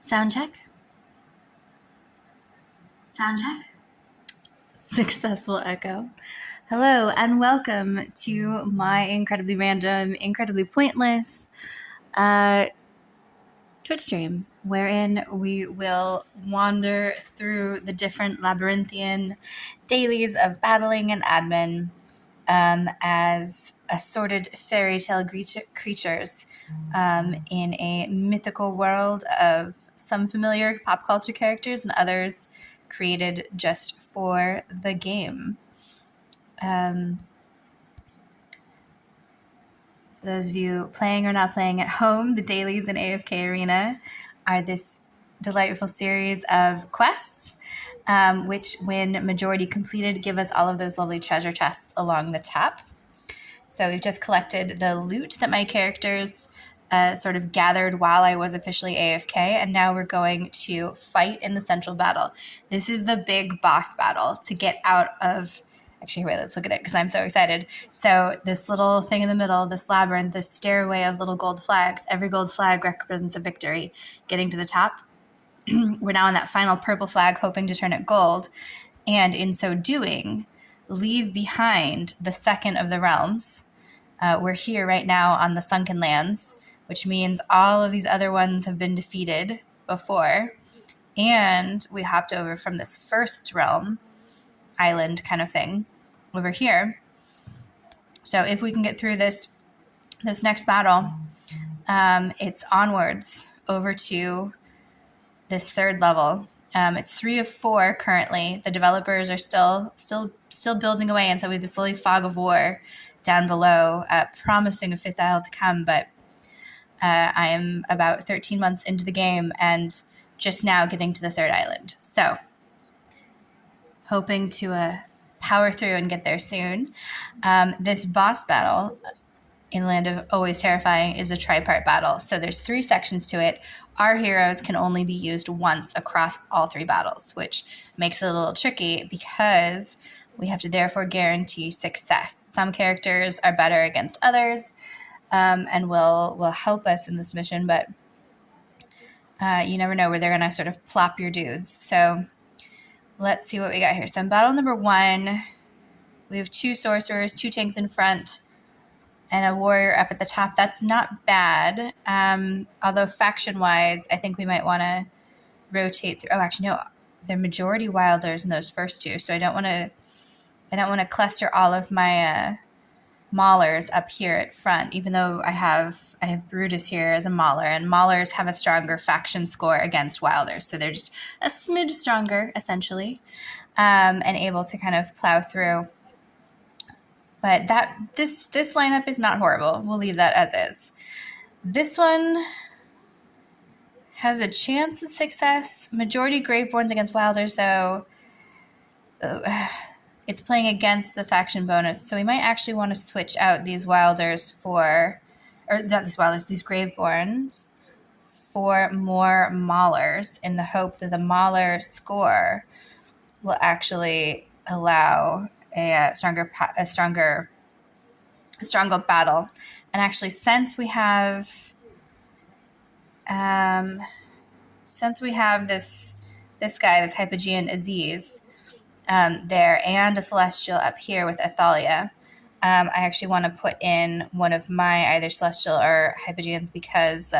Sound check. Sound check. Successful echo. Hello and welcome to my incredibly random, incredibly pointless Twitch stream, wherein we will wander through the different labyrinthian dailies of battling and admin as assorted fairy tale creatures in a mythical world of some familiar pop culture characters and others created just for the game. Those of you playing or not playing at home, the Dailies in AFK Arena are this delightful series of quests, which, when majority completed, give us all of those lovely treasure chests along the top. So we've just collected the loot that my characters sort of gathered while I was officially AFK, and now we're going to fight in the central battle. This is the big boss battle to get out of... Actually, wait, let's look at it because I'm so excited. So this little thing in the middle, this labyrinth, this stairway of little gold flags, every gold flag represents a victory. Getting to the top, we're now on that final purple flag, hoping to turn it gold, and in so doing, leave behind the second of the realms. We're here right now on the Sunken Lands, which means all of these other ones have been defeated before, and we hopped over from this first realm, island kind of thing, over here. So if we can get through this next battle, it's onwards over to this third level. It's 3 of 4 currently. The developers are still building away, and so we have this lovely fog of war down below, promising a 5th isle to come. But I am about 13 months into the game and just now getting to the 3rd island. So hoping to power through and get there soon. This boss battle in Land of Always Terrifying is a tripart battle. So there's 3 sections to it. Our heroes can only be used once across all 3 battles, which makes it a little tricky because we have to therefore guarantee success. Some characters are better against others and will help us in this mission, but you never know where they're going to sort of plop your dudes. So let's see what we got here. So in battle number 1, we have 2 sorcerers, 2 tanks in front, and a warrior up at the top. That's not bad. Although faction-wise, I think we might want to rotate through. Oh, actually, no. They're majority wilders in those first 2, so I don't want to cluster all of my Maulers up here at front, even though I have Brutus here as a Mauler, and Maulers have a stronger faction score against Wilders, so they're just a smidge stronger, essentially, and able to kind of plow through. But this lineup is not horrible. We'll leave that as is. This one has a chance of success. Majority Graveborns against Wilders, though. It's playing against the faction bonus, so we might actually want to switch out these Wilders these Graveborns for more Maulers in the hope that the Mauler score will actually allow a stronger battle. And actually, since we have this guy, this Hypogean Aziz, there, and a Celestial up here with Athalia, I actually want to put in one of my either Celestial or Hypogeans because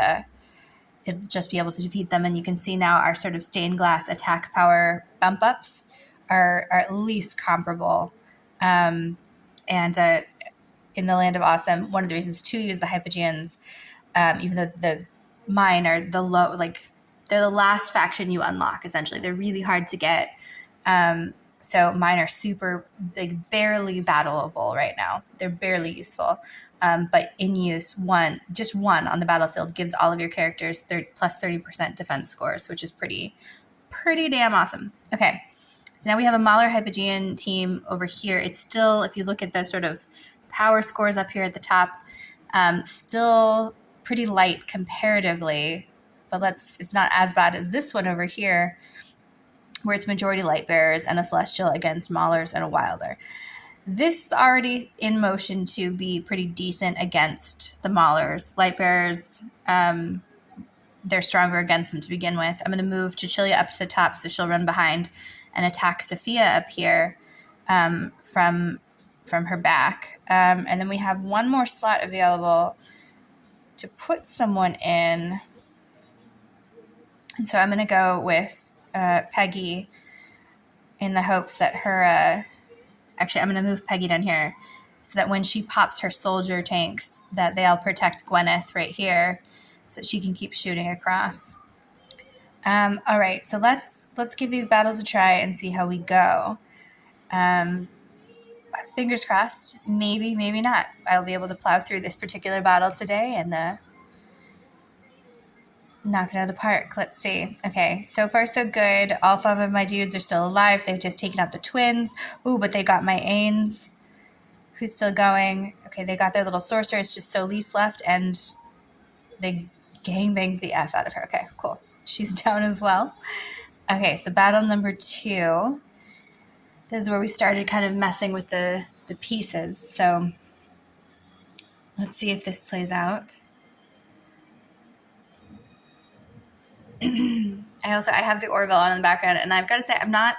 it'll just be able to defeat them. And you can see now our sort of stained glass attack power bump ups are at least comparable. And in the Land of Awesome, one of the reasons to use the Hypogeans, even though mine are they're the last faction you unlock, essentially. They're really hard to get. So mine are super, barely battleable right now. They're barely useful. But in use, just one on the battlefield gives all of your characters plus 30% defense scores, which is pretty damn awesome. Okay, so now we have a Mauler Hypogean team over here. It's still, if you look at the sort of power scores up here at the top, still pretty light comparatively, but it's not as bad as this one over here, where it's majority light bearers and a Celestial against Maulers and a Wilder. This is already in motion to be pretty decent against the Maulers. Light bearers they're stronger against them to begin with. I'm going to move Cecilia up to the top so she'll run behind and attack Sophia up here from her back. And then we have one more slot available to put someone in. And so I'm going to go with Peggy in the hopes that her actually, I'm going to move Peggy down here so that when she pops her soldier tanks, that they'll protect Gwyneth right here so that she can keep shooting across. All right, so let's give these battles a try and see how we go. Fingers crossed, maybe not. I'll be able to plow through this particular battle today and knock it out of the park. Let's see. Okay, so far so good. All 5 of my dudes are still alive. They've just taken out the twins. Ooh, but they got my Ains, who's still going. Okay, they got their little sorcerer. It's just Solis left, and they gangbanged the F out of her. Okay, cool. She's down as well. Okay, so battle number 2. This is where we started kind of messing with the pieces. So let's see if this plays out. I have the Orville on in the background, and I've got to say I'm not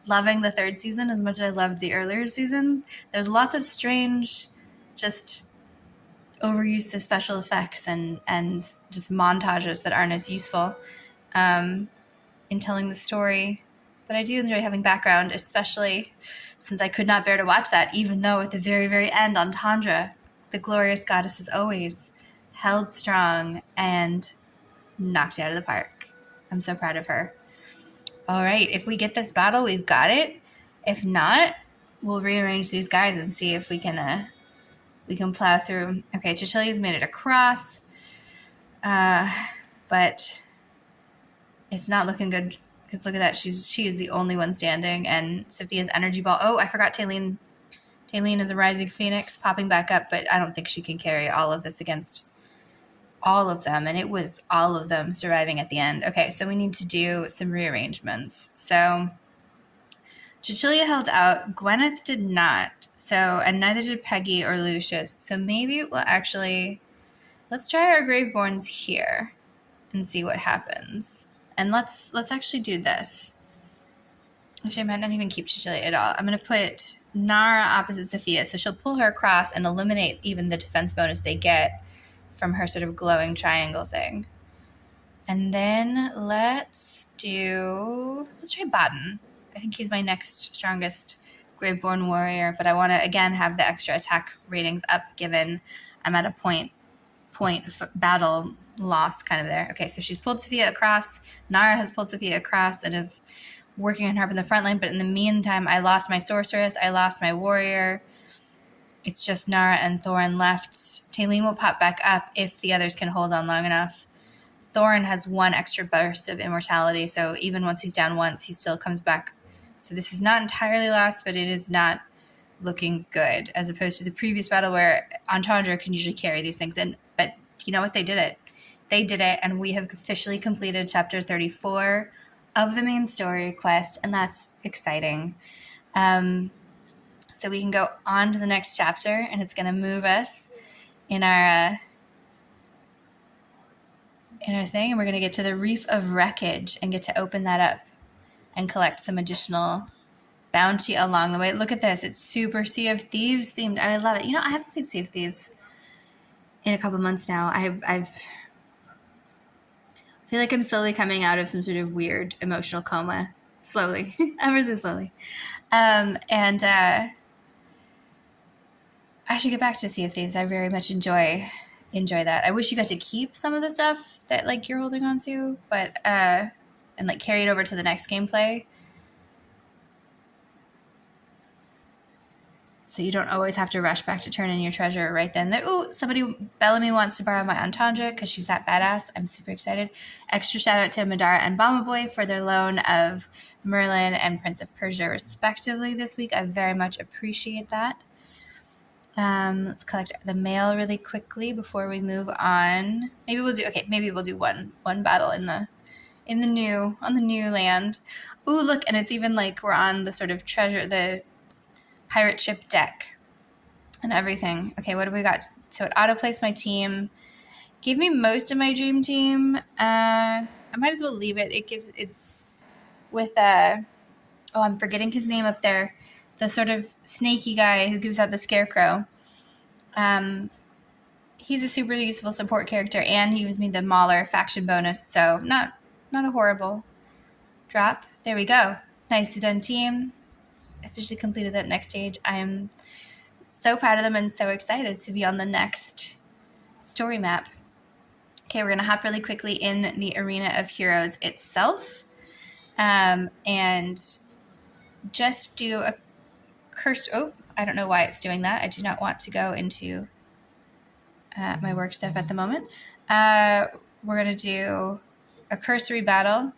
loving the 3rd season as much as I loved the earlier seasons. There's lots of strange, just overuse of special effects and just montages that aren't as useful in telling the story. But I do enjoy having background, especially since I could not bear to watch that, even though at the very, very end, Entendre, the glorious goddess, as always, held strong and knocked it out of the park. I'm so proud of her. All right, if we get this battle, we've got it. If not, we'll rearrange these guys and see if we can plow through. Okay, Cecilia's made it across, but it's not looking good because look at that. She is the only one standing, and Sophia's energy ball. Oh, I forgot Taylene. Taylene is a rising phoenix popping back up, but I don't think she can carry all of this against all of them, and it was all of them surviving at the end. Okay, so we need to do some rearrangements. So Cecilia held out. Gwyneth did not. So, and neither did Peggy or Lucius. So maybe we'll actually, let's try our Graveborns here and see what happens. And let's actually do this. Actually, I might not even keep Cecilia at all. I'm going to put Nara opposite Sophia, so she'll pull her across and eliminate even the defense bonus they get from her sort of glowing triangle thing. And then let's try Baden. I think he's my next strongest Graveborn warrior, but I want to, again, have the extra attack ratings up given I'm at a point battle loss kind of there. Okay, so she's pulled Sophia across. Nara has pulled Sophia across and is working on her from the front line, but in the meantime, I lost my sorceress. I lost my warrior. It's just Nara and Thorin left. Taylene will pop back up if the others can hold on long enough. Thorin has 1 extra burst of immortality, so even once he's down once, he still comes back. So this is not entirely lost, but it is not looking good, as opposed to the previous battle where Entendre can usually carry these things in. But you know what? They did it. They did it, and we have officially completed Chapter 34 of the main story quest, and that's exciting. So we can go on to the next chapter, and it's going to move us in our thing, and we're going to get to the Reef of Wreckage and get to open that up and collect some additional bounty along the way. Look at this. It's super Sea of Thieves themed. I love it. You know, I haven't played Sea of Thieves in a couple months now. I feel like I'm slowly coming out of some sort of weird emotional coma. Slowly. Ever so slowly. I should get back to Sea of Thieves. I very much enjoy that. I wish you got to keep some of the stuff that like you're holding on to, but and like carry it over to the next gameplay. So you don't always have to rush back to turn in your treasure right then. Ooh, Bellamy wants to borrow my Entendre because she's that badass. I'm super excited. Extra shout out to Madara and Bomba Boy for their loan of Merlin and Prince of Persia respectively this week. I very much appreciate that. Let's collect the mail really quickly before we move on. Maybe we'll do one battle on the new land. Ooh, look, and it's even like we're on the sort of the pirate ship deck and everything. Okay, what do we got? So it auto-placed my team Gave me most of my dream team. I might as well leave it. It's with I'm forgetting his name up there. The sort of snaky guy who gives out the scarecrow. He's a super useful support character, and he gives me the Mauler faction bonus, so not a horrible drop. There we go. Nicely done, team. Officially completed that next stage. I am so proud of them and so excited to be on the next story map. Okay, we're going to hop really quickly in the Arena of Heroes itself, and just do a curse. Oh, I don't know why it's doing that. I do not want to go into my work stuff at the moment. We're going to do a cursory battle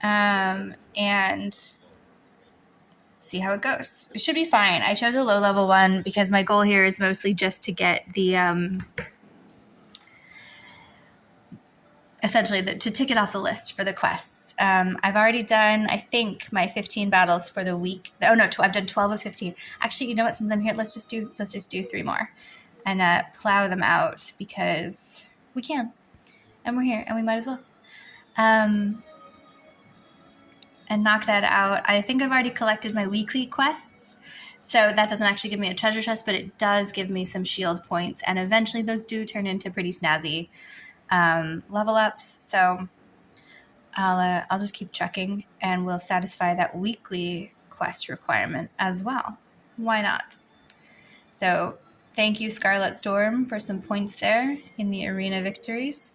and see how it goes. It should be fine. I chose a low level one because my goal here is mostly just to get the essentially to tick it off the list for the quests. I've already done, I think, my 15 battles for the week. Oh no, I've done 12 of 15. Actually, you know what? Since I'm here, let's just do 3 more and plow them out because we can, and we're here, and we might as well. And knock that out. I think I've already collected my weekly quests, so that doesn't actually give me a treasure chest, but it does give me some shield points, and eventually those do turn into pretty snazzy level ups. So I'll just keep checking, and we'll satisfy that weekly quest requirement as well. Why not? So thank you, Scarlet Storm, for some points there in the arena victories.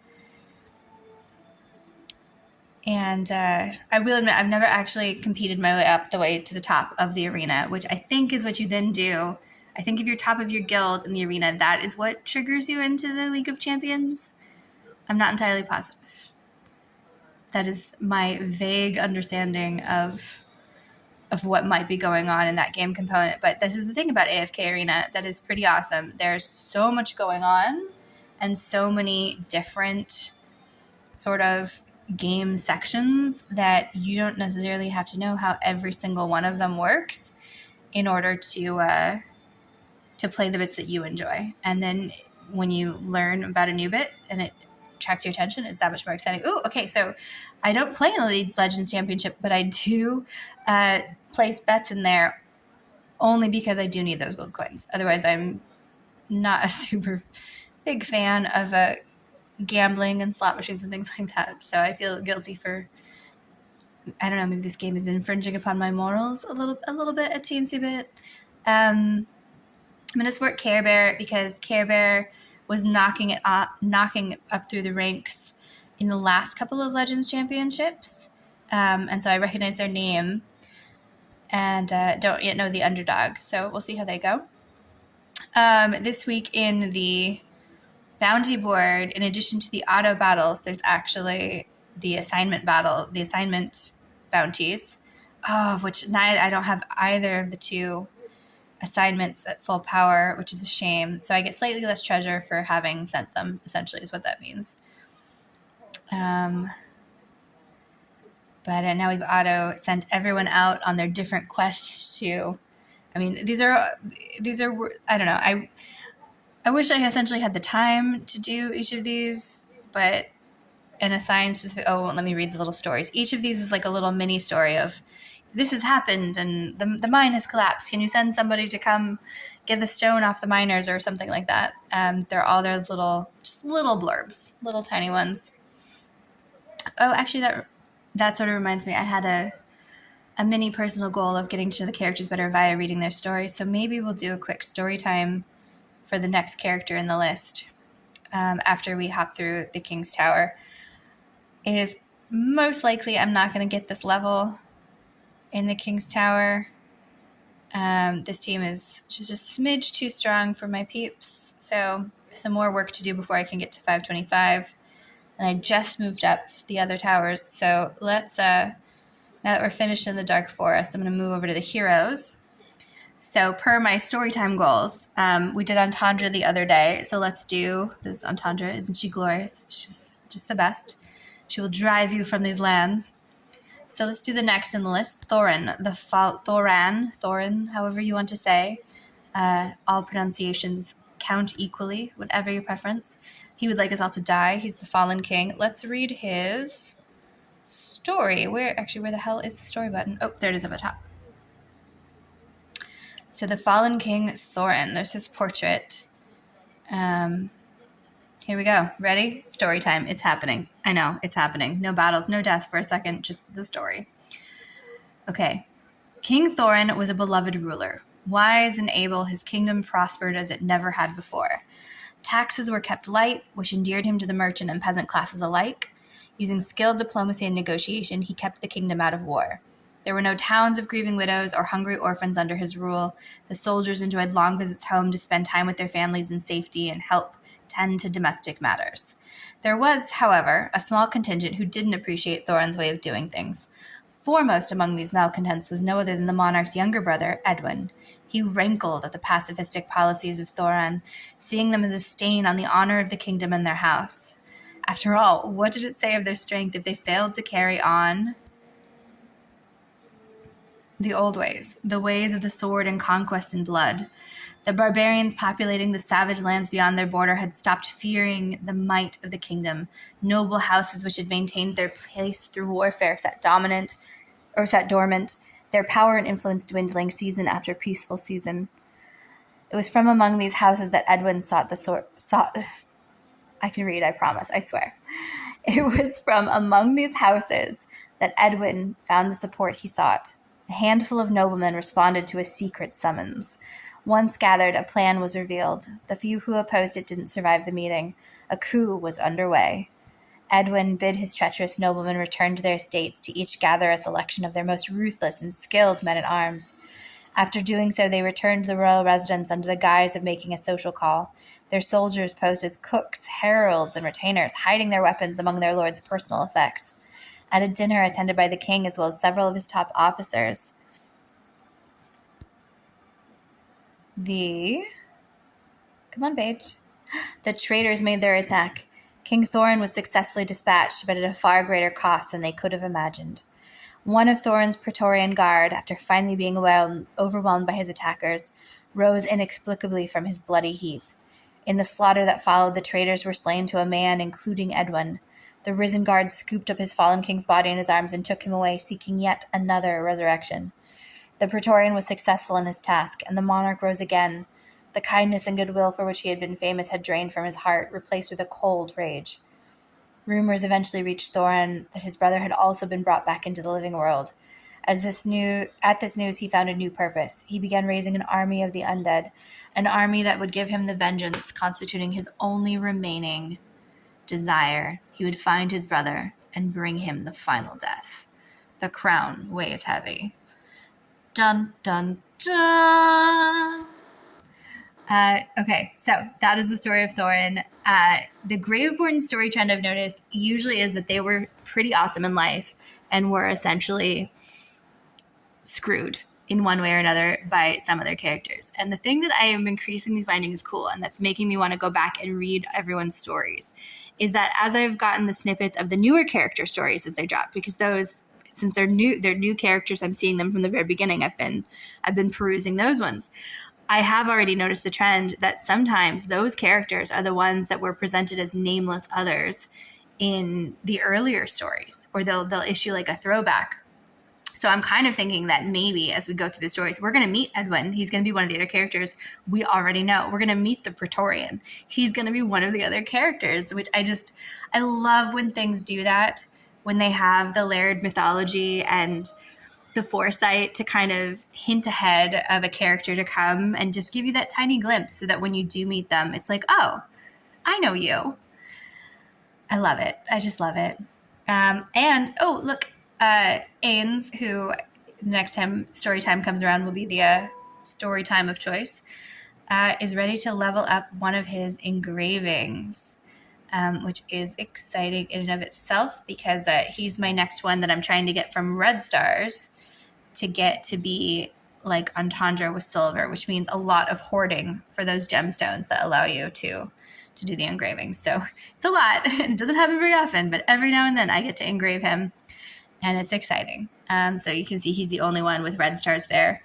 And I will admit, I've never actually competed my way up the way to the top of the arena, which I think is what you then do. I think if you're top of your guild in the arena, that is what triggers you into the League of Champions. I'm not entirely positive. That is my vague understanding of what might be going on in that game component. But this is the thing about AFK Arena that is pretty awesome. There's so much going on and so many different sort of game sections that you don't necessarily have to know how every single one of them works in order to play the bits that you enjoy. And then when you learn about a new bit and it attracts your attention, it's that much more exciting. Ooh, okay, so I don't play in the League Legends Championship, but I do place bets in there only because I do need those gold coins. Otherwise, I'm not a super big fan of gambling and slot machines and things like that. So I feel guilty for, I don't know, maybe this game is infringing upon my morals a little bit, a teensy bit. I'm going to support Care Bear because Care Bear was knocking up through the ranks in the last couple of Legends Championships. And so I recognize their name and don't yet know the underdog. So we'll see how they go. This week in the bounty board, in addition to the auto battles, there's actually the assignment bounties, which I don't have either of the two assignments at full power, which is a shame. So I get slightly less treasure for having sent them, essentially is what that means. But now we've auto sent everyone out on their different quests too. I mean, these are I don't know. I wish I essentially had the time to do each of these, but an assigned specific. Oh, let me read the little stories. Each of these is like a little mini story of this has happened and the mine has collapsed. Can you send somebody to come get the stone off the miners or something like that? They're all their little blurbs, little tiny ones. Oh, actually, that sort of reminds me. I had a mini personal goal of getting to know the characters better via reading their stories. So maybe we'll do a quick story time for the next character in the list after we hop through the King's Tower. It is most likely I'm not going to get this level in the King's Tower. This team is just a smidge too strong for my peeps, so some more work to do before I can get to 525. And I just moved up the other towers, so let's, now that we're finished in the Dark Forest, I'm going to move over to the heroes. So per my storytime goals, we did Entendre the other day, so let's do this. Entendre, isn't she glorious? She's just the best. She will drive you from these lands. So let's do the next in the list, Thorin, Thorin, however you want to say. All pronunciations count equally, whatever your preference. He would like us all to die. He's the fallen king. Let's read his story. Where the hell is the story button? Oh, there it is at the top. So the fallen king Thorin. There's his portrait. Here we go. Ready? Story time. It's happening. I know, it's happening. No battles, no death for a second, just the story. Okay. King Thorin was a beloved ruler. Wise and able, his kingdom prospered as it never had before. Taxes were kept light, which endeared him to the merchant and peasant classes alike. Using skilled diplomacy and negotiation, he kept the kingdom out of war. There were no towns of grieving widows or hungry orphans under his rule. The soldiers enjoyed long visits home to spend time with their families in safety and help tend to domestic matters. There was, however, a small contingent who didn't appreciate Thorin's way of doing things. Foremost among these malcontents was no other than the monarch's younger brother, Edwin. He rankled at the pacifistic policies of Thorin, seeing them as a stain on the honor of the kingdom and their house. After all, what did it say of their strength if they failed to carry on the old ways, the ways of the sword and conquest and blood? The barbarians populating the savage lands beyond their border had stopped fearing the might of the kingdom. Noble houses which had maintained their place through warfare sat dormant, their power and influence dwindling season after peaceful season. It was from among these houses that Edwin I can read, I promise, I swear. It was from among these houses that Edwin found the support he sought. A handful of noblemen responded to a secret summons. Once gathered, a plan was revealed. The few who opposed it didn't survive the meeting. A coup was underway. Edwin bid his treacherous noblemen return to their estates, to each gather a selection of their most ruthless and skilled men-at-arms. After doing so, they returned to the royal residence under the guise of making a social call. Their soldiers posed as cooks, heralds, and retainers, hiding their weapons among their lord's personal effects. At a dinner attended by the king as well as several of his top officers, the traitors made their attack. King Thorin was successfully dispatched, but at a far greater cost than they could have imagined. One of Thorin's Praetorian Guard, after finally being overwhelmed by his attackers, rose inexplicably from his bloody heap. In the slaughter that followed, the traitors were slain to a man, including Edwin. The risen guard scooped up his fallen king's body in his arms and took him away, seeking yet another resurrection. The Praetorian was successful in his task, and the monarch rose again. The kindness and goodwill for which he had been famous had drained from his heart, replaced with a cold rage. Rumors eventually reached Thorin that his brother had also been brought back into the living world. At this news, he found a new purpose. He began raising an army of the undead, an army that would give him the vengeance constituting his only remaining desire. He would find his brother and bring him the final death. The crown weighs heavy. Dun, dun, dun! Okay, so that is the story of Thorin. The Graveborn story trend I've noticed usually is that they were pretty awesome in life and were essentially screwed in one way or another by some of their characters. And the thing that I am increasingly finding is cool, and that's making me want to go back and read everyone's stories, is that as I've gotten the snippets of the newer character stories as they drop, because those, since they're new characters, I'm seeing them from the very beginning. I've been perusing those ones. I have already noticed the trend that sometimes those characters are the ones that were presented as nameless others in the earlier stories, or they'll issue like a throwback. So I'm kind of thinking that maybe as we go through the stories, we're going to meet Edwin. He's going to be one of the other characters we already know. We're going to meet the Praetorian. He's going to be one of the other characters, which I love when things do that, when they have the layered mythology and the foresight to kind of hint ahead of a character to come and just give you that tiny glimpse so that when you do meet them, it's like, oh, I know you. I love it. I just love it. Look, Ains, who next time story time comes around will be the story time of choice, is ready to level up one of his engravings, which is exciting in and of itself because he's my next one that I'm trying to get from Red Stars to get to be like entendre with silver, which means a lot of hoarding for those gemstones that allow you to do the engraving. So it's a lot. It doesn't happen very often, but every now and then I get to engrave him, and it's exciting. So you can see he's the only one with red stars there.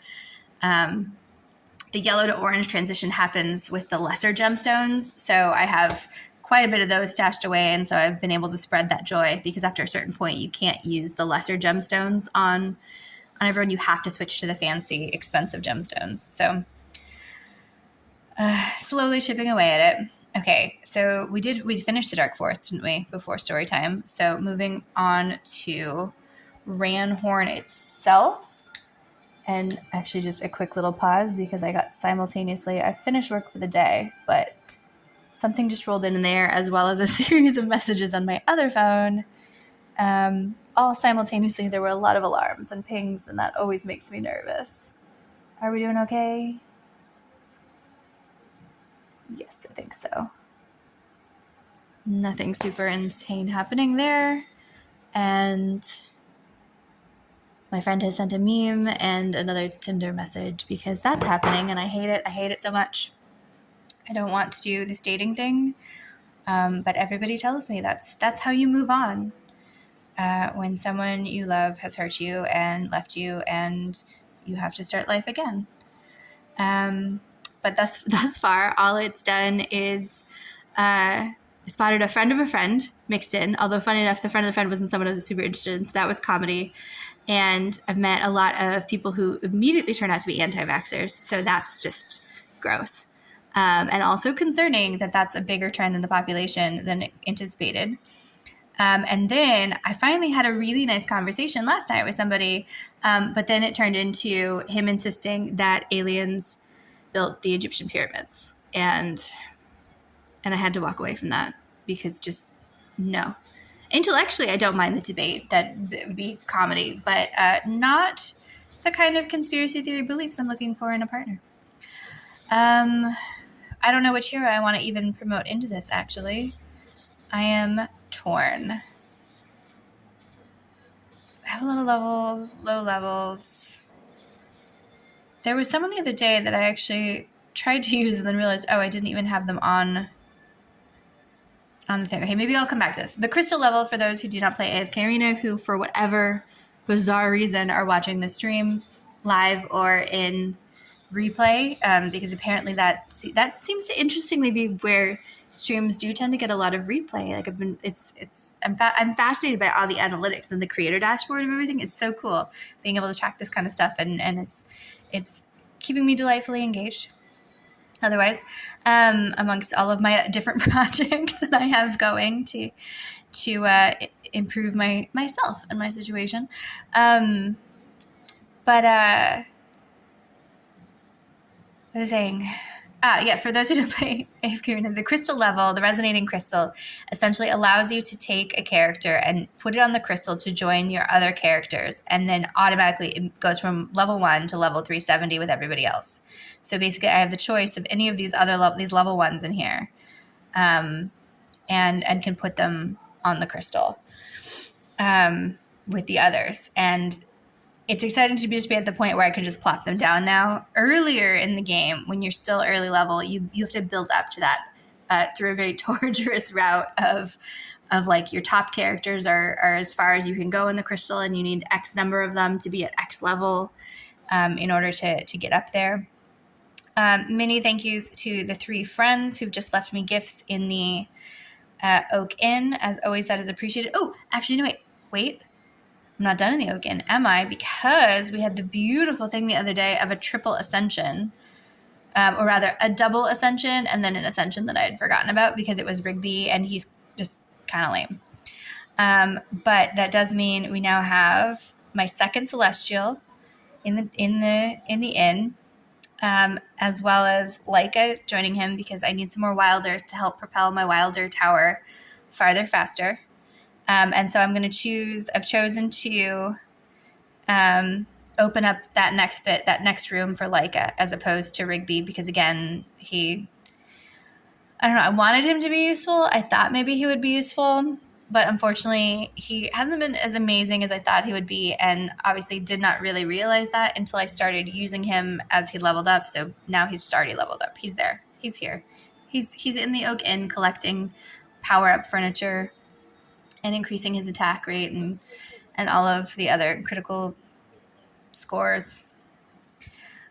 the yellow to orange transition happens with the lesser gemstones. So I have quite a bit of those stashed away, and so I've been able to spread that joy, because after a certain point you can't use the lesser gemstones on everyone. You have to switch to the fancy, expensive gemstones. So slowly chipping away at it. Okay, so we finished the Dark Forest, didn't we, before story time? So moving on to Ranhorn itself. And actually just a quick little pause, because I finished work for the day, but something just rolled in there, as well as a series of messages on my other phone. All simultaneously, there were a lot of alarms and pings, and that always makes me nervous. Are we doing okay? Yes, I think so. Nothing super insane happening there. And my friend has sent a meme and another Tinder message, because that's happening, and I hate it. I hate it so much. I don't want to do this dating thing, but everybody tells me that's how you move on. When someone you love has hurt you and left you, and you have to start life again. But thus far, all it's done is I spotted a friend of a friend mixed in, although funny enough, the friend of the friend wasn't someone I was super interested in, so that was comedy. And I've met a lot of people who immediately turn out to be anti-vaxxers, so that's just gross. And also concerning that that's a bigger trend in the population than anticipated. And then I finally had a really nice conversation last night with somebody, but then it turned into him insisting that aliens built the Egyptian pyramids. And I had to walk away from that, because just no. Intellectually, I don't mind the debate. That would be comedy, but not the kind of conspiracy theory beliefs I'm looking for in a partner. I don't know which hero I want to even promote into this, actually. I am torn. I have a lot of low levels. There was someone the other day that I actually tried to use and then realized, I didn't even have them on the thing. Okay, maybe I'll come back to this. The crystal level, for those who do not play AFK Arena, who for whatever bizarre reason are watching the stream live or in replay, because apparently that seems to interestingly be where streams do tend to get a lot of replay. Like I'm fascinated by all the analytics and the creator dashboard of everything. It's so cool being able to track this kind of stuff, and it's keeping me delightfully engaged. Otherwise, amongst all of my different projects that I have going to improve myself and my situation. But what was I saying? For those who don't play AFK, the crystal level, the resonating crystal, essentially allows you to take a character and put it on the crystal to join your other characters, and then automatically it goes from level 1 to level 370 with everybody else. So basically, I have the choice of any of these these level 1s in here, and can put them on the crystal with the others. And it's exciting to just be at the point where I can just plop them down now. Earlier in the game, when you're still early level, you have to build up to that through a very torturous route of like your top characters are as far as you can go in the crystal, and you need X number of them to be at X level in order to get up there. Many thank yous to the 3 friends who've just left me gifts in the Oak Inn. As always, that is appreciated. Oh, actually, no, wait. I'm not done in the Oak Inn, am I? Because we had the beautiful thing the other day of a triple ascension, or rather a double ascension, and then an ascension that I had forgotten about because it was Rigby, and he's just kind of lame. But that does mean we now have my second celestial in the inn. As well as Leica joining him, because I need some more wilders to help propel my wilder tower farther faster. And so I've chosen to open up that next room for Leica as opposed to Rigby, because again, I don't know, I wanted him to be useful. I thought maybe he would be useful, but unfortunately he hasn't been as amazing as I thought he would be, and obviously did not really realize that until I started using him as he leveled up. So now he's already leveled up. He's there. He's here. He's in the Oak Inn collecting power-up furniture and increasing his attack rate and all of the other critical scores.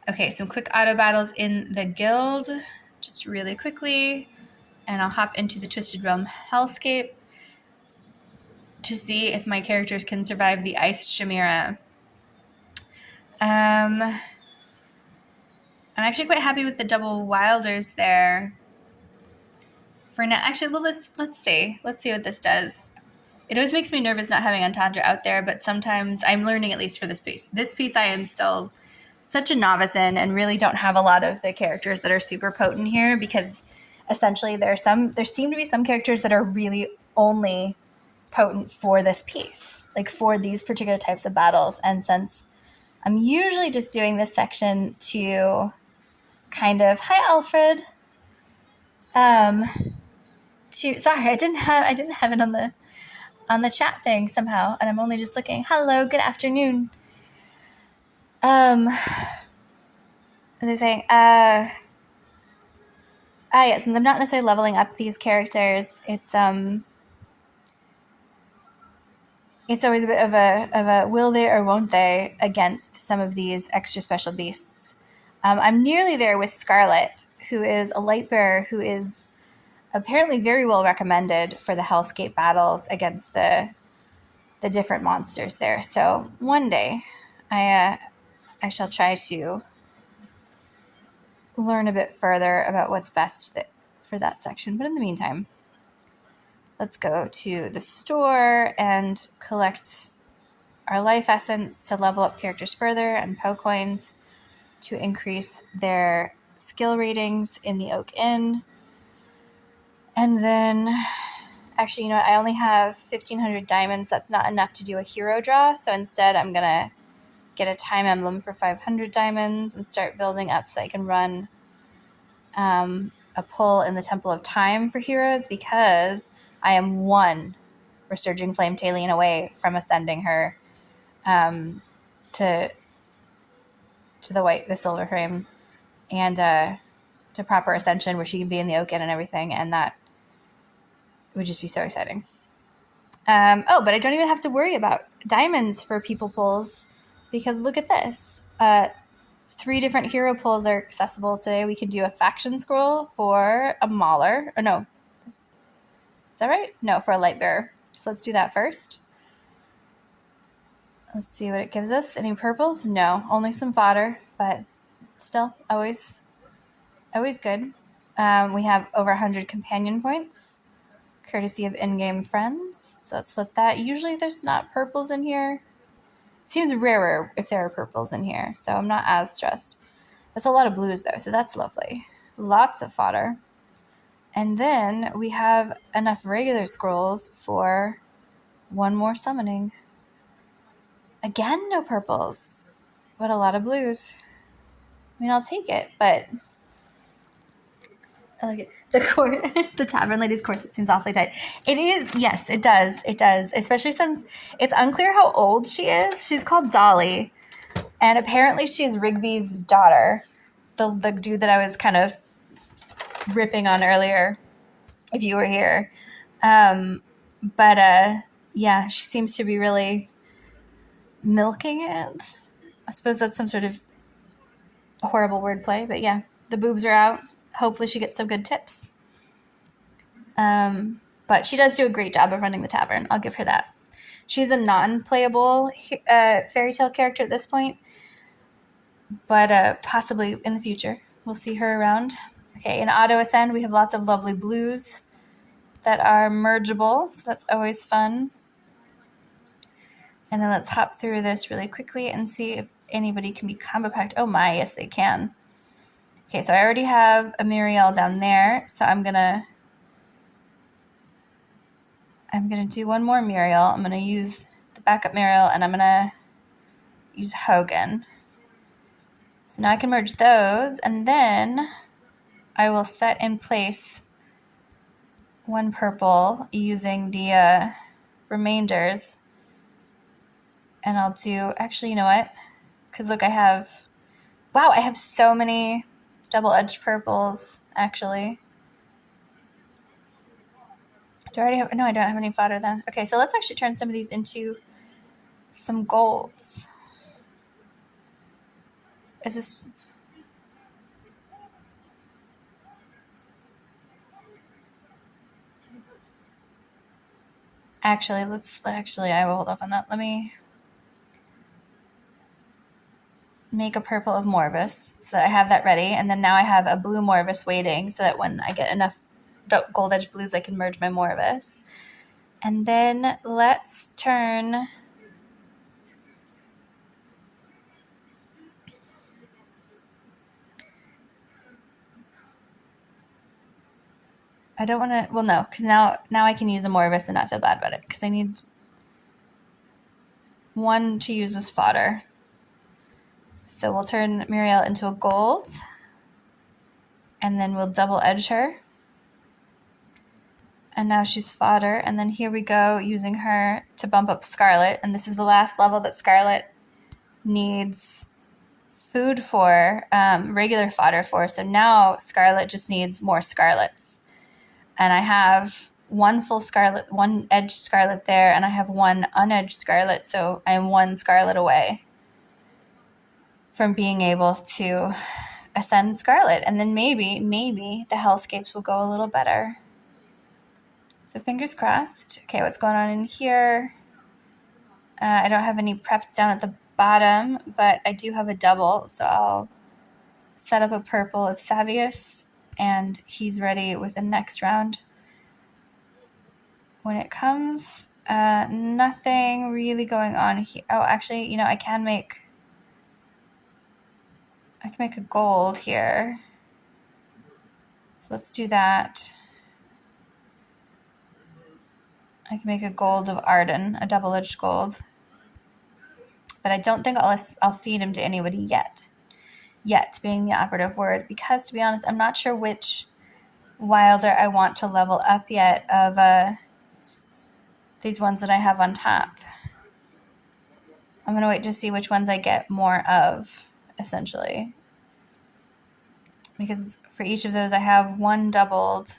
Okay, some quick auto battles in the guild, just really quickly. And I'll hop into the Twisted Realm Hellscape to see if my characters can survive the Ice Chimera. I'm actually quite happy with the double Wilders there. For now, actually, well, let's see. Let's see what this does. It always makes me nervous not having Entendre out there, but sometimes I'm learning, at least for this piece. This piece I am still such a novice in and really don't have a lot of the characters that are super potent here, because essentially there seem to be some characters that are really only potent for this piece, like for these particular types of battles. And since I'm usually just doing this section to kind of, hi Alfred, sorry, I didn't have it on the chat thing somehow, and I'm only just looking. Hello, good afternoon. What are they saying? Yeah, since I'm not necessarily leveling up these characters, it's always a bit of a will they or won't they against some of these extra special beasts. I'm nearly there with Scarlet, who is a light bearer who is apparently very well recommended for the Hellscape battles against the different monsters there. So one day I shall try to learn a bit further about what's best for that section. But in the meantime, let's go to the store and collect our life essence to level up characters further, and PO coins to increase their skill ratings in the Oak Inn. And then, actually, you know what? I only have 1,500 diamonds. That's not enough to do a hero draw. So instead, I'm going to get a time emblem for 500 diamonds and start building up so I can run a pull in the Temple of Time for heroes, because I am one Resurging Flame Taline away from ascending her to the silver frame, and to proper ascension where she can be in the Oak Inn and everything, and that would just be so exciting. But I don't even have to worry about diamonds for people pulls, because look at this. 3 different hero pulls are accessible today. We could do a faction scroll for a Mauler. Or no. Is that right? No, for a light bearer. So let's do that first. Let's see what it gives us. Any purples? No, only some fodder, but still always good. We have over 100 companion points, courtesy of in-game friends. So let's flip that. Usually there's not purples in here. Seems rarer if there are purples in here, so I'm not as stressed. That's a lot of blues, though, so that's lovely. Lots of fodder. And then we have enough regular scrolls for one more summoning. Again, no purples, but a lot of blues. I mean, I'll take it, but I like it. The Tavern Lady's corset seems awfully tight. It is, yes, it does. It does, especially since it's unclear how old she is. She's called Dolly, and apparently she's Rigby's daughter, the dude that I was kind of ripping on earlier, if you were here. Yeah, she seems to be really milking it. I suppose that's some sort of horrible wordplay, but yeah, the boobs are out. Hopefully she gets some good tips. But she does do a great job of running the tavern. I'll give her that. She's a non-playable fairy tale character at this point, but possibly in the future. We'll see her around. Okay, in Auto Ascend, we have lots of lovely blues that are mergeable, so that's always fun. And then let's hop through this really quickly and see if anybody can be combo packed. Oh my, yes they can. Okay, so I already have a Muriel down there, so I'm gonna do one more Muriel. I'm gonna use the backup Muriel, and I'm gonna use Hogan. So now I can merge those, and then I will set in place one purple using the remainders. And I'll do, actually, you know what? Because look, I have so many double-edged purples, actually. Do I already have, no, I don't have any fodder then. Okay, so let's actually turn some of these into some golds. Is this, Actually, I will hold off on that. Let me make a purple of Morvis so that I have that ready. And then now I have a blue Morvis waiting so that when I get enough gold edge blues, I can merge my Morvis. And then let's turn... I don't want to... Well, no, because now I can use a Morvis and not feel bad about it because I need one to use as fodder. So we'll turn Muriel into a gold. And then we'll double edge her. And now she's fodder. And then here we go using her to bump up Scarlet. And this is the last level that Scarlet needs food for, regular fodder for. So now Scarlet just needs more Scarlets. And I have one full Scarlet, one edged Scarlet there, and I have one unedged Scarlet. So I'm one Scarlet away from being able to ascend Scarlet. And then maybe the Hellscapes will go a little better. So fingers crossed. Okay, what's going on in here? I don't have any prepped down at the bottom, but I do have a double, so I'll set up a purple of Savius, and he's ready with the next round. When it comes, nothing really going on here. Oh, actually, you know, I can make a gold here. So let's do that. I can make a gold of Arden, a double-edged gold. But I don't think I'll feed him to anybody yet. Yet being the operative word, because to be honest, I'm not sure which wilder I want to level up yet of these ones that I have on top. I'm going to wait to see which ones I get more of, essentially. Because for each of those I have one doubled.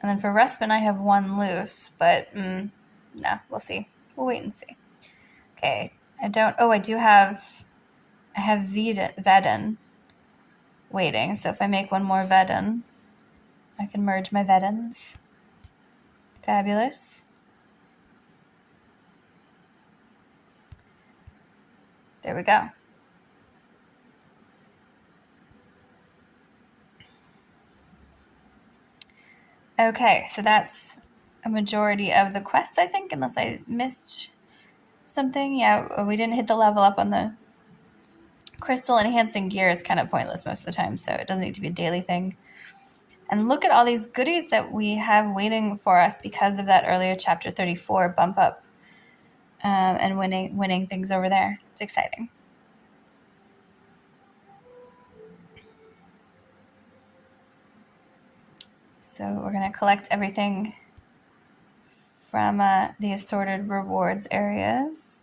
And then for Respin I have one loose, but nah, we'll see. We'll wait and see. Okay, I have Veden waiting, so if I make one more Veden, I can merge my Vedens. Fabulous. There we go. Okay, so that's a majority of the quests, I think, unless I missed something. Yeah, we didn't hit the level up on the crystal enhancing gear is kind of pointless most of the time, so it doesn't need to be a daily thing. And look at all these goodies that we have waiting for us because of that earlier chapter 34 bump up and winning things over there. It's exciting. So we're going to collect everything from the assorted rewards areas.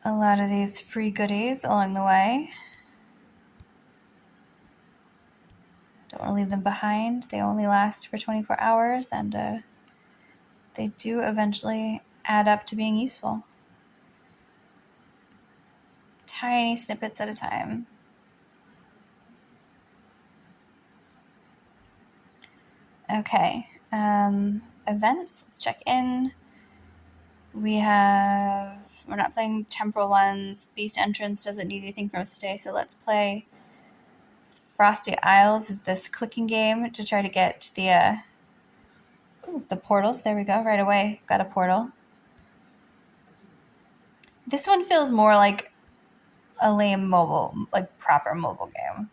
A lot of these free goodies along the way. Don't want to leave them behind. They only last for 24 hours, and they do eventually add up to being useful. Tiny snippets at a time. Okay, events, let's check in. We're not playing temporal ones. Beast Entrance doesn't need anything from us today, so let's play Frosty Isles. Is this clicking game to try to get the portals. There we go, right away, got a portal. This one feels more like a lame proper mobile game.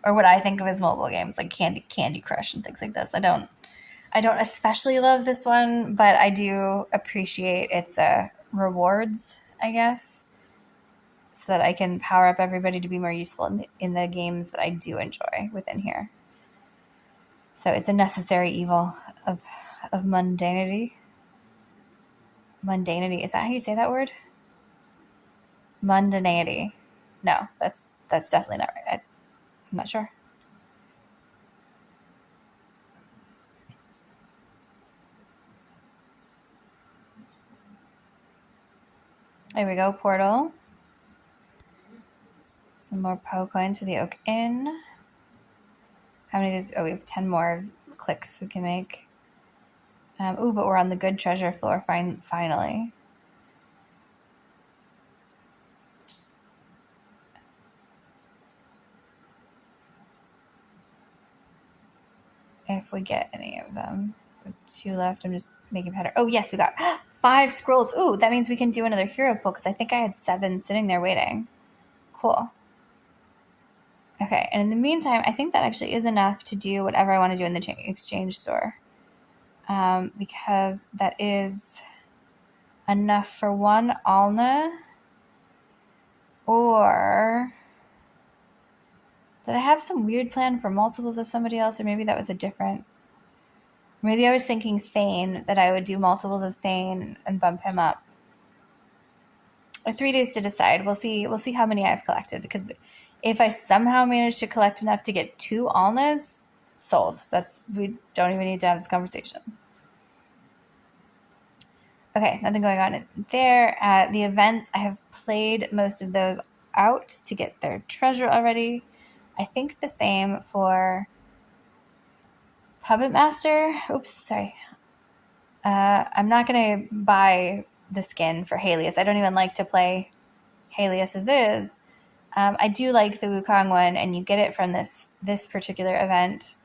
Or what I think of as mobile games, like Candy Crush and things like this. I don't especially love this one, but I do appreciate its rewards, I guess, so that I can power up everybody to be more useful in the games that I do enjoy within here. So it's a necessary evil of mundanity. Mundanity, is that how you say that word? Mundanity. No, that's definitely not right. I'm not sure. There we go, portal. Some more Poe coins for the Oak Inn. How many of these? Oh, we have 10 more clicks we can make. Ooh, but we're on the good treasure floor finally. If we get any of them. So 2 left. I'm just making better. Oh, yes, we got 5 scrolls. Ooh, that means we can do another hero pull because I think I had 7 sitting there waiting. Cool. Okay, and in the meantime, I think that actually is enough to do whatever I want to do in the exchange store. Because that is enough for 1 Alna. Or did I have some weird plan for multiples of somebody else? Or maybe that was a different... Maybe I was thinking Thane, that I would do multiples of Thane and bump him up. 3 days to decide. We'll see how many I've collected, because if I somehow manage to collect enough to get 2 Alnas, sold. We don't even need to have this conversation. Okay, nothing going on there. The events, I have played most of those out to get their treasure already. I think the same for Puppet Master. Oops, sorry. I'm not going to buy the skin for Halius. I don't even like to play Halius as is. I do like the Wukong one, and you get it from this particular event,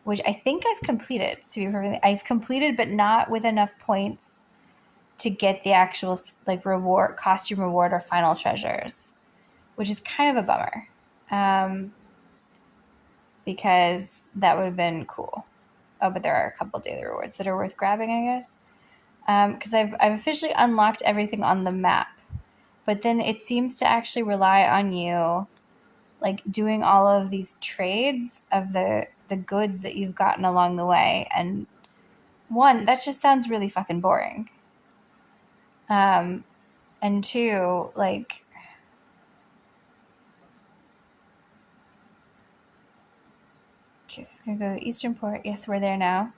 which I think I've completed. I've completed, but not with enough points to get the actual reward, costume reward, or final treasures, which is kind of a bummer, because that would have been cool. Oh, but there are a couple daily rewards that are worth grabbing, I guess. Because I've officially unlocked everything on the map. But then it seems to actually rely on you, doing all of these trades of the goods that you've gotten along the way. And 1, that just sounds really fucking boring. And 2, okay, so it's going to go to the Eastern Port. Yes, we're there now.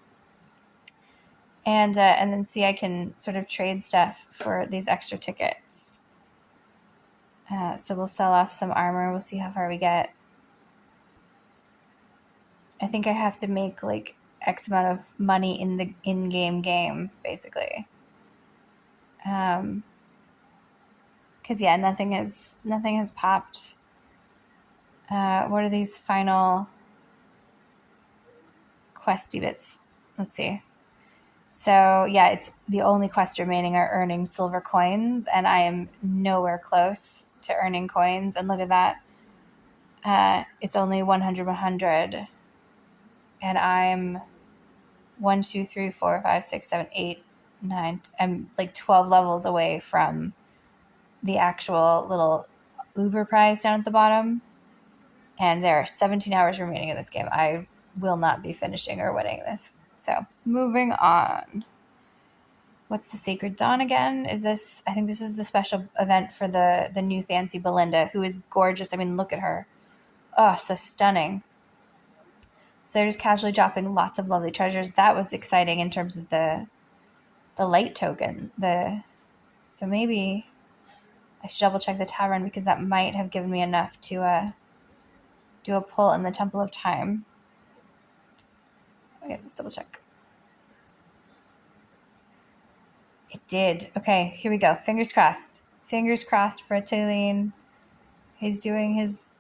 And then see, I can sort of trade stuff for these extra tickets. So we'll sell off some armor. We'll see how far we get. I think I have to make X amount of money in the in-game game, basically. Because yeah, nothing has popped. What are these final questy bits? Let's see. So yeah, it's the only quest remaining are earning silver coins, and I am nowhere close to earning coins. And look at that. It's only 100, and I'm 1, 2, 3, 4, 5, 6, 7, 8, 9. I'm 12 levels away from the actual little Uber prize down at the bottom. And there are 17 hours remaining in this game. I will not be finishing or winning this. So moving on. What's the Sacred Dawn again? I think this is the special event for the new fancy Belinda, who is gorgeous. I mean, look at her. Oh, so stunning. So they're just casually dropping lots of lovely treasures. That was exciting in terms of the light token. So maybe I should double check the tavern, because that might have given me enough to do a pull in the Temple of Time. Okay, let's double check. It did. Okay, here we go. Fingers crossed. Fingers crossed for Tailene. He's doing his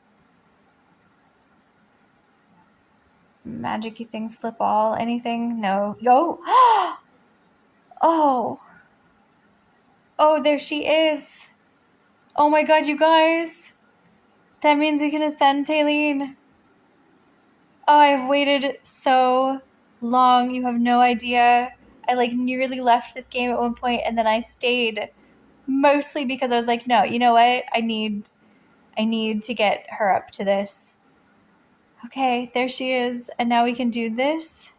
magic-y things. Flip all. Anything? No. Yo! Oh! Oh, there she is. Oh my god, you guys. That means we can ascend Tailene. Oh, I've waited so long. You have no idea. I nearly left this game at one point, and then I stayed, mostly because I was like, no, you know what? I need to get her up to this. Okay, there she is. And now we can do this.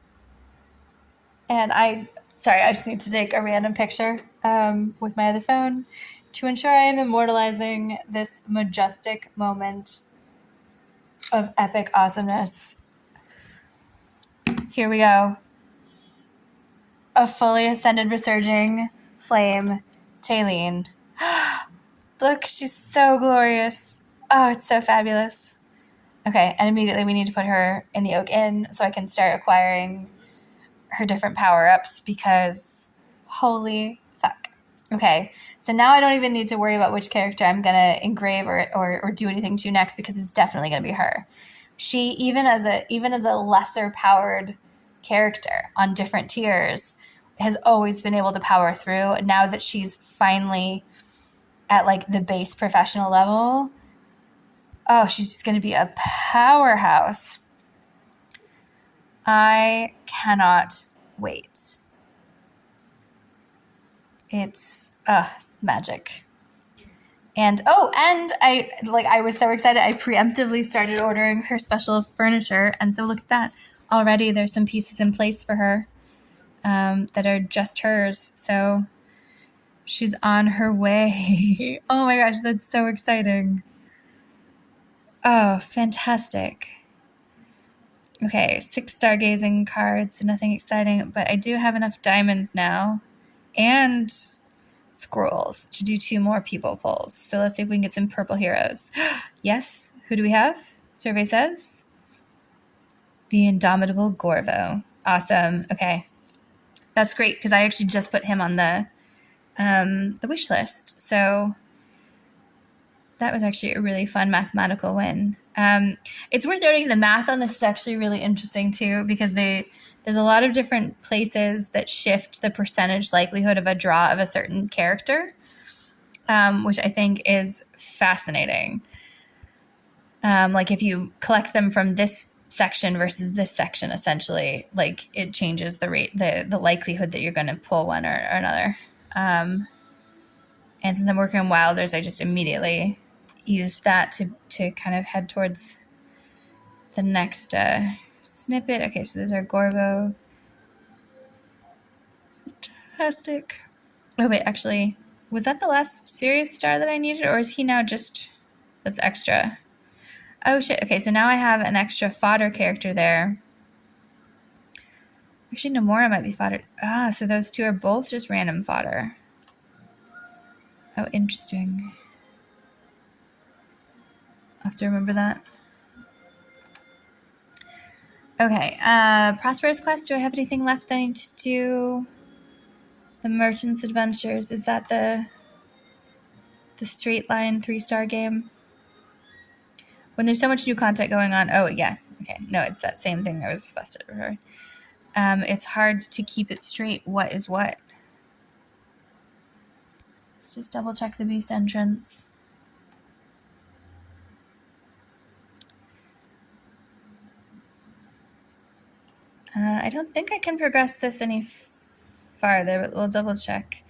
And I just need to take a random picture with my other phone to ensure I am immortalizing this majestic moment of epic awesomeness. Here we go. A fully ascended, resurging flame, Tailene. Look, she's so glorious. Oh, it's so fabulous. Okay, and immediately we need to put her in the Oak Inn so I can start acquiring her different power-ups because holy fuck. Okay, so now I don't even need to worry about which character I'm going to engrave or do anything to next because it's definitely going to be her. She, even as a lesser powered character on different tiers, has always been able to power through. Now that she's finally at like the base professional level, oh, she's just going to be a powerhouse. I cannot wait. It's magic. And I was so excited. I preemptively started ordering her special furniture, and so look at that. Already there's some pieces in place for her that are just hers. So she's on her way. Oh my gosh, that's so exciting. Oh, fantastic. Okay, 6 stargazing cards, nothing exciting, but I do have enough diamonds now and scrolls to do 2 more people pulls. So let's see if we can get some purple heroes. Yes, who do we have? Survey says the indomitable Gorvo. Awesome. Okay, that's great because I actually just put him on the wish list. So that was actually a really fun mathematical win. It's worth noting the math on this is actually really interesting too because there's a lot of different places that shift the percentage likelihood of a draw of a certain character, which I think is fascinating. Like if you collect them from this section versus this section, essentially, like it changes the rate, the likelihood that you're going to pull one or another. And since I'm working on Wilders, I just immediately used that to kind of head towards the next snippet. Okay, so there's our Gorvo. Fantastic. Oh, wait, actually, was that the last serious star that I needed, or is he now just... That's extra. Oh, shit. Okay, so now I have an extra fodder character there. Actually, Nomura might be fodder. Ah, so those 2 are both just random fodder. Oh, interesting. I'll have to remember that. Okay, Prosperous Quest. Do I have anything left I need to do? The Merchant's Adventures. Is that the straight line 3-star game? When there's so much new content going on. Oh, yeah. Okay. No, it's that same thing I was fussed at before. It's hard to keep it straight. What is what? Let's just double check the beast entrance. I don't think I can progress this any farther, but we'll double check.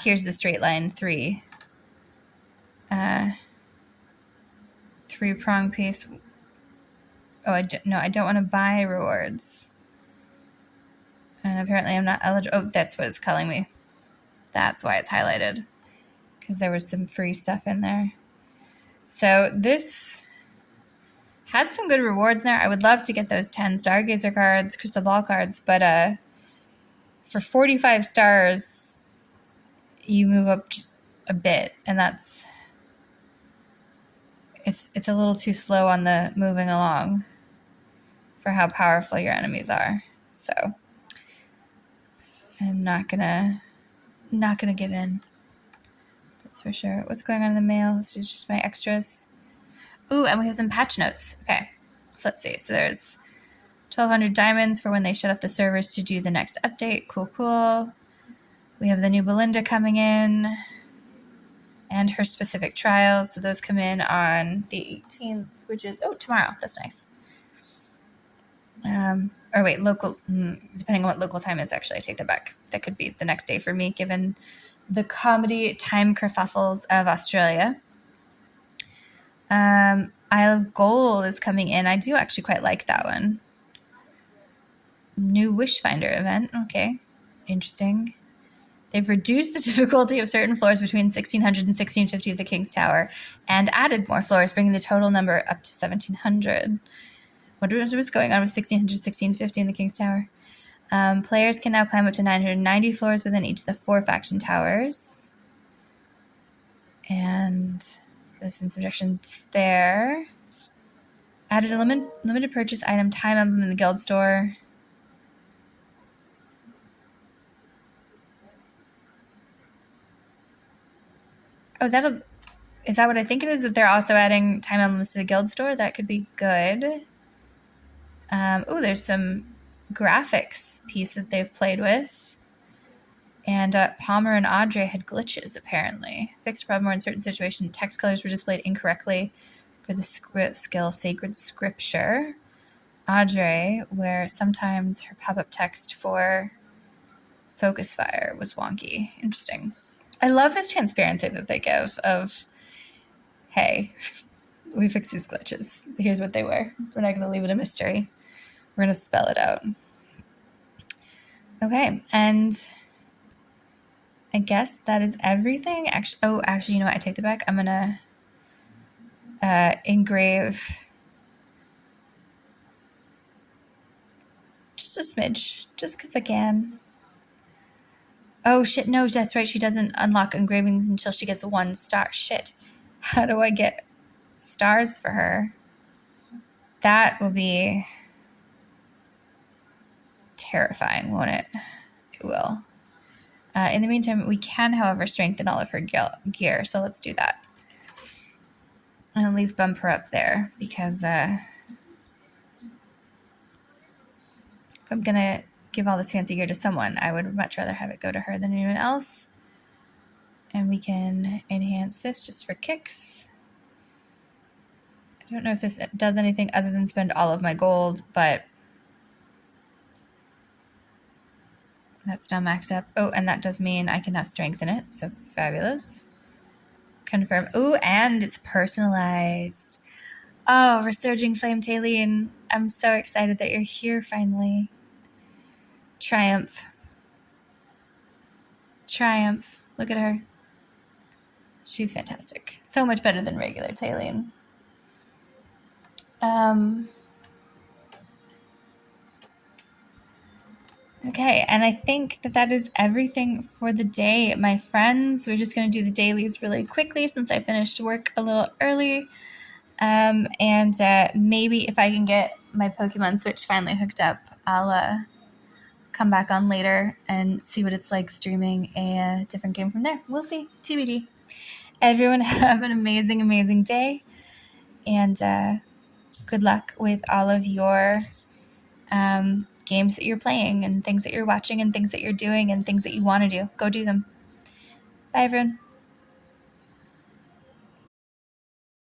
Here's the straight line 3. 3-prong piece. Oh, I don't want to buy rewards. And apparently I'm not eligible. Oh, that's what it's telling me. That's why it's highlighted. Because there was some free stuff in there. So this has some good rewards in there. I would love to get those 10 Stargazer cards, Crystal Ball cards, but for 45 stars, you move up just a bit, and that's... It's a little too slow on the moving along for how powerful your enemies are. So I'm not gonna give in. That's for sure. What's going on in the mail? This is just my extras. Ooh, and we have some patch notes. Okay, so let's see. So there's 1,200 diamonds for when they shut off the servers to do the next update. Cool, cool. We have the new Belinda coming in and her specific trials. So those come in on the 18th, which is, tomorrow. That's nice. Or wait, local, depending on what local time is, actually, I take that back. That could be the next day for me, given the comedy time kerfuffles of Australia. Isle of Gold is coming in. I do actually quite like that one. New Wishfinder event. Okay, interesting. They've reduced the difficulty of certain floors between 1600 and 1650 of the King's Tower and added more floors, bringing the total number up to 1700. Wonder what's going on with 1600 to 1650 in the King's Tower. Players can now climb up to 990 floors within each of the 4 faction towers. And there's been subjections there. Added a limited purchase item time emblem in the guild store. Oh, is that what I think it is? That they're also adding time emblems to the guild store? That could be good. Oh, there's some graphics piece that they've played with. And Palmer and Audrey had glitches, apparently. Fixed problem where in certain situations text colors were displayed incorrectly for the skill Sacred Scripture. Audrey, where sometimes her pop-up text for Focus Fire was wonky. Interesting. I love this transparency that they give of, hey, we fixed these glitches. Here's what they were. We're not going to leave it a mystery. We're going to spell it out. Okay, and I guess that is everything. Actually, you know what? I take that back. I'm going to engrave just a smidge, just because I can. Oh, shit, no, that's right. She doesn't unlock engravings until she gets 1 star. Shit. How do I get stars for her? That will be terrifying, won't it? It will. In the meantime, we can, however, strengthen all of her gear, so let's do that. And at least bump her up there, because if I'm going to give all this fancy gear to someone, I would much rather have it go to her than anyone else. And we can enhance this just for kicks. I don't know if this does anything other than spend all of my gold, but that's now maxed up. Oh, and that does mean I can now strengthen it, so fabulous. Confirm. Oh, and it's personalized. Oh, Resurging Flame Taline. I'm so excited that you're here finally. Triumph. Triumph. Look at her. She's fantastic. So much better than regular Taline. Okay, and I think that is everything for the day, my friends. We're just going to do the dailies really quickly since I finished work a little early. And maybe if I can get my Pokemon Switch finally hooked up, I'll come back on later and see what it's like streaming a different game from there. We'll see. TBD. Everyone have an amazing, amazing day. And good luck with all of your games that you're playing and things that you're watching and things that you're doing and things that you want to do. Go do them. Bye, everyone.